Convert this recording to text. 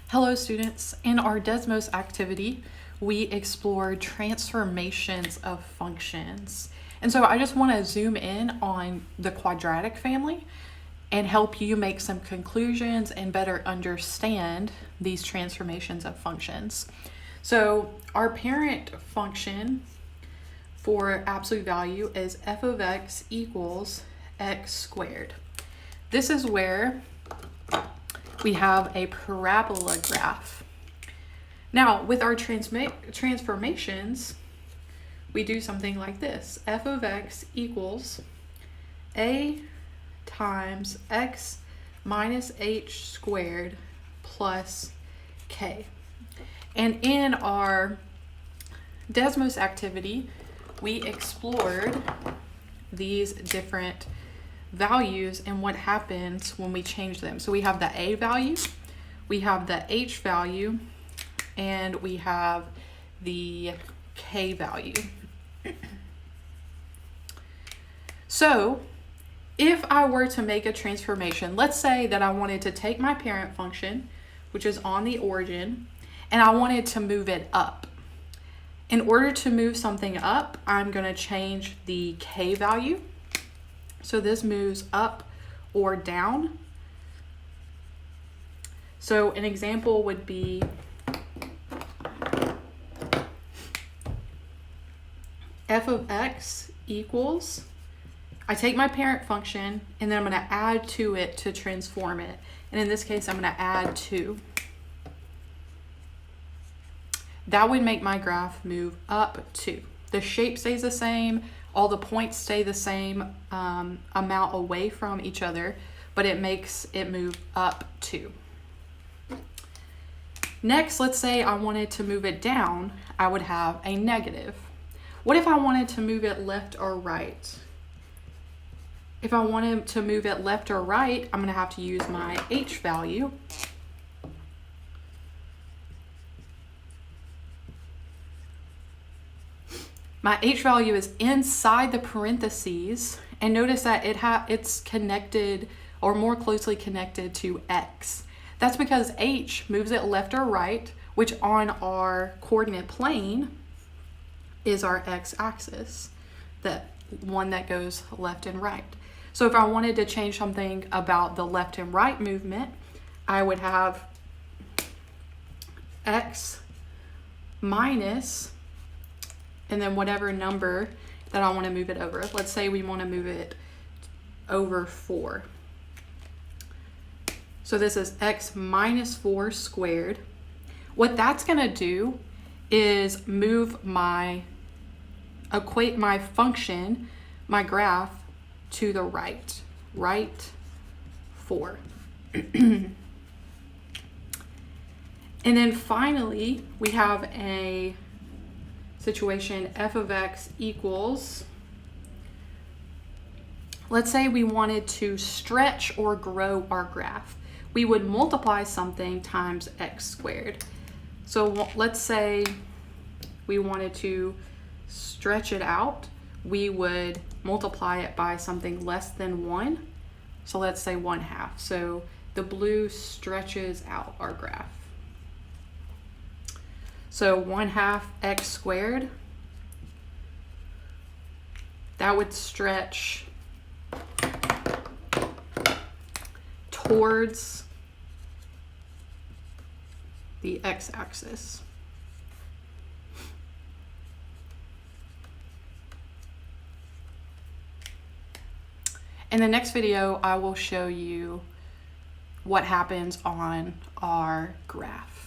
Hello students, in our Desmos activity, we explored transformations of functions. And so I just want to zoom in on the quadratic family and help you make some conclusions and better understand these transformations of functions. So our parent function for absolute value is f of x equals x squared. This is where we have a parabola graph. Now, with our transformations, we do something like this. F of x equals a times x minus h squared plus k. And in our Desmos activity, we explored these different values and what happens when we change them. So we have the a value, we have the h value, and we have the k value. So if I were to make a transformation, let's say that I wanted to take my parent function, which is on the origin, and I wanted to move it up. In order to move something up, I'm going to change the k value. So this moves up or down. So an example would be f of x equals, I take my parent function and then I'm going to add to it to transform it. And in this case, I'm going to add 2. That would make my graph move up 2. The shape stays the same. All the points stay the same amount away from each other, but it makes it move up 2. Next, let's say I wanted to move it down, I would have a negative. What if I wanted to move it left or right? If I wanted to move it left or right, I'm going to have to use my h value. My h value is inside the parentheses, and notice that it's connected or more closely connected to x. That's because h moves it left or right, which on our coordinate plane is our x-axis, the one that goes left and right. So if I wanted to change something about the left and right movement, I would have x minus and then whatever number that I want to move it over. Let's say we want to move it over 4. So this is x minus 4 squared. What that's going to do is equate my function, my graph, to the right. Right 4. And then finally, we have a situation f of x equals, let's say we wanted to stretch or grow our graph. We would multiply something times x squared. So let's say we wanted to stretch it out. We would multiply it by something less than 1. So let's say 1/2. So the blue stretches out our graph. So 1/2 x squared, that would stretch towards the x-axis. In the next video, I will show you what happens on our graph.